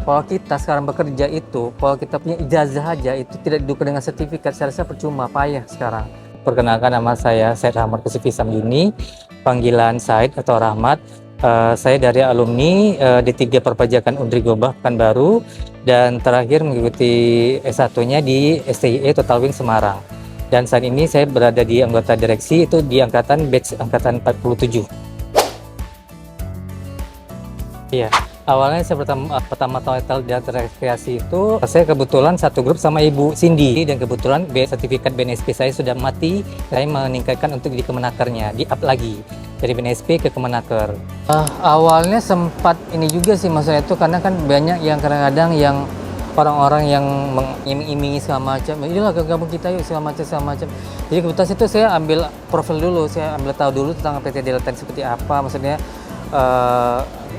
Kalau kita sekarang bekerja itu, kalau kita punya ijazah aja itu tidak didukung dengan sertifikat, saya rasa percuma, payah sekarang. Perkenalkan, nama saya Said Rahmat Kusufi Samyuni, panggilan Said atau Rahmat. Saya dari alumni D3 Perpajakan Undri Gobah Pekanbaru dan terakhir mengikuti S1-nya di STIE Total Wing Semarang. Dan saat ini saya berada di anggota direksi itu di batch angkatan 47. Iya. Awalnya saya pertama tahu di rekreasi itu, saya kebetulan satu grup sama Ibu Cindy dan kebetulan sertifikat BNSP saya sudah mati. Saya meningkatkan untuk di Kemenakernya, di up lagi dari BNSP ke Kemenaker. Awalnya sempat ini juga sih maksudnya itu, karena kan banyak yang kadang-kadang yang orang-orang yang mengiming-imingi segala macam, inilah gabung kita yuk segala macam. Jadi kebetulan itu saya ambil profil dulu, saya ambil tahu dulu tentang PT Delta seperti apa, maksudnya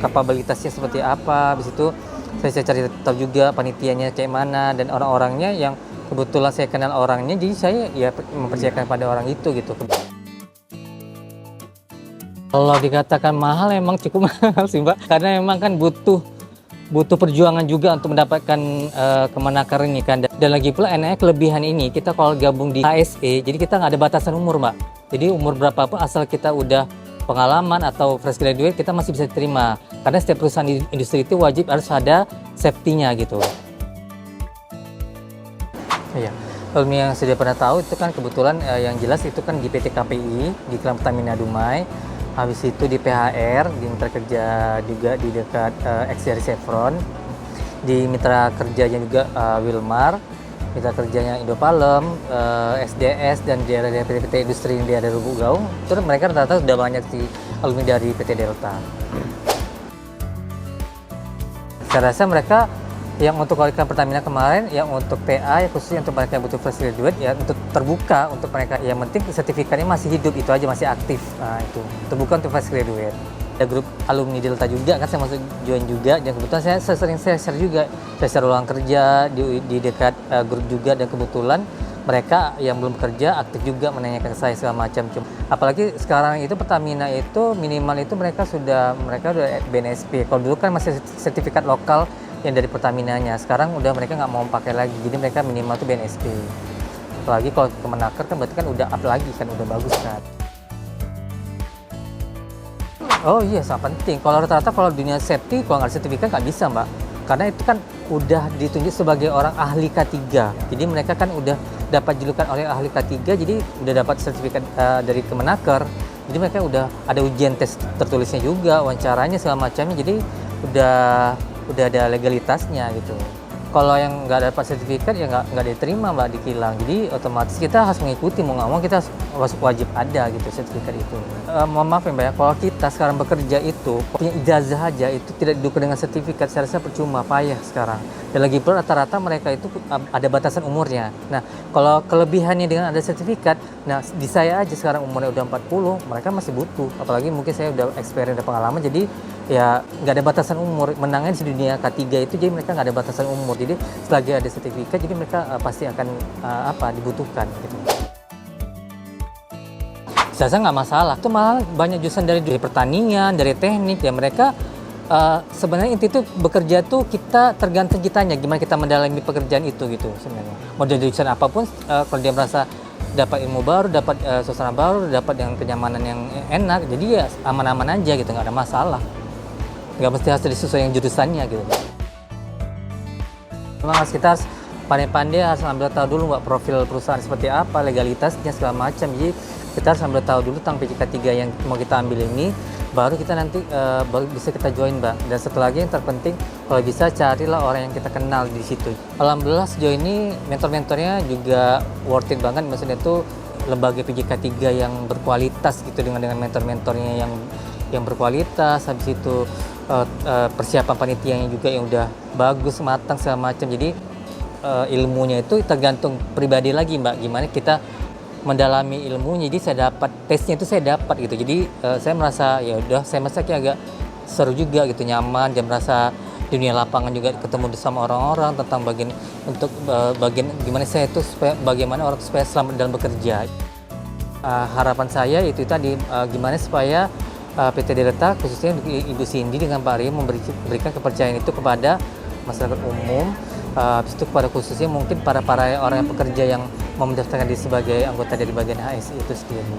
kapabilitasnya seperti apa. Habis itu saya cari tahu juga panitianya kayak mana dan orang-orangnya yang kebetulan saya kenal orangnya, jadi saya ya mempercayakan pada orang itu gitu. Kalau dikatakan mahal emang cukup mahal sih Mbak, karena memang kan butuh perjuangan juga untuk mendapatkan Kemenaker ini kan. Dan lagi pula enaknya kelebihan ini, kita kalau gabung di ASE jadi kita nggak ada batasan umur Mbak, jadi umur berapapun asal kita udah pengalaman atau fresh graduate kita masih bisa diterima, karena setiap perusahaan di industri itu wajib harus ada safety-nya gitu. Iya, kalau yang sudah pernah tahu itu kan kebetulan yang jelas itu kan di PT KPI, di Kilang Pertamina Dumai, habis itu di PHR, di mitra kerja juga di dekat X dari Chevron, di mitra kerjanya juga Wilmar, mitra kerjanya Indopalem, SDS dan daerah PT industri yang di daerah Lubuk Gaung, itu mereka rata-rata sudah banyak di alumni dari PT Delta. Saya rasa mereka yang untuk Kilang Pertamina kemarin, yang untuk TA, ya khususnya untuk mereka yang butuh fresh graduate, ya untuk terbuka untuk mereka, yang penting sertifikatnya masih hidup, itu aja masih aktif. Nah itu terbuka untuk fresh graduate. Ada grup alumni Delta juga kan, saya masuk join juga, dan kebetulan saya sering share juga, saya share ruang kerja di dekat grup juga, dan kebetulan mereka yang belum kerja aktif juga menanyakan ke saya segala macam. Apalagi sekarang itu Pertamina itu minimal itu mereka udah BNSP. Kalau dulu kan masih sertifikat lokal yang dari Pertaminanya, sekarang udah mereka nggak mau pakai lagi, jadi mereka minimal itu BNSP. Apalagi kalau Kemenaker kan berarti kan udah up lagi kan, udah bagus kan. Oh iya, sangat penting. Kalau rata-rata kalau dunia safety, kalau nggak ada sertifikat nggak bisa Mbak. Karena itu kan udah ditunjuk sebagai orang ahli K3. Jadi mereka kan udah dapat julukan oleh ahli K3, jadi udah dapat sertifikat dari Kemenaker. Jadi mereka udah ada ujian tes tertulisnya juga, wawancaranya segala macamnya. Jadi udah ada legalitasnya gitu. Kalau yang nggak dapat sertifikat ya nggak diterima Mbak di kilang. Jadi otomatis kita harus mengikuti, mau nggak mau kita wajib ada gitu sertifikat itu. Mohon maaf ya Mbak ya, kalau kita sekarang bekerja itu punya ijazah aja itu tidak didukung dengan sertifikat, saya rasa percuma, payah sekarang. Dan lagi pula rata-rata mereka itu ada batasan umurnya. Nah kalau kelebihannya dengan ada sertifikat, nah di saya aja sekarang umurnya udah 40, mereka masih butuh. Apalagi mungkin saya udah experience dan pengalaman, jadi ya nggak ada batasan umur. Menangnya di dunia K3 itu, jadi mereka nggak ada batasan umur. Jadi selagi ada sertifikat, jadi mereka pasti akan dibutuhkan gitu. Saya nggak masalah, itu malah banyak jurusan dari pertanian, dari teknik ya. Mereka sebenarnya inti itu bekerja tuh kita tergantung kitanya, gimana kita mendalami pekerjaan itu gitu sebenarnya. Mau dari jurusan apapun, kalau dia merasa dapat ilmu baru, dapat suasana baru, dapat yang kenyamanan yang enak, jadi ya aman-aman aja gitu, nggak ada masalah. Nggak mesti harus disesuaikan jurusannya gitu. Memang kita harus pandai-pandai, harus ambil tahu dulu Mbak profil perusahaan seperti apa, legalitasnya segala macam. Jadi kita harus ambil tahu dulu tentang PJK 3 yang mau kita ambil ini, baru kita nanti baru bisa kita join Mbak. Dan satu lagi yang terpenting, kalau bisa carilah orang yang kita kenal di situ. Alhamdulillah sejauh ini mentor-mentornya juga worth it banget, maksudnya itu lembaga PJK 3 yang berkualitas gitu, dengan mentor-mentornya yang berkualitas. Habis itu persiapan panitianya juga yang udah bagus, matang segala macam. Jadi ilmunya itu tergantung pribadi lagi Mbak, gimana kita mendalami ilmunya. Jadi saya dapat tesnya itu, saya dapat gitu. Jadi saya merasa ya udah, saya merasa kayak agak seru juga gitu, nyaman, dan merasa di dunia lapangan juga ketemu sama orang-orang tentang bagian gimana saya itu supaya bagaimana orang supaya selamat dalam bekerja. Harapan saya itu tadi, gimana supaya PT Delta khususnya Ibu Cindy dengan Pak Rio memberikan kepercayaan itu kepada masyarakat umum, habis itu kepada khususnya mungkin para orang yang pekerja yang mau mendaftarkan diri sebagai anggota dari bagian HSI itu sendiri.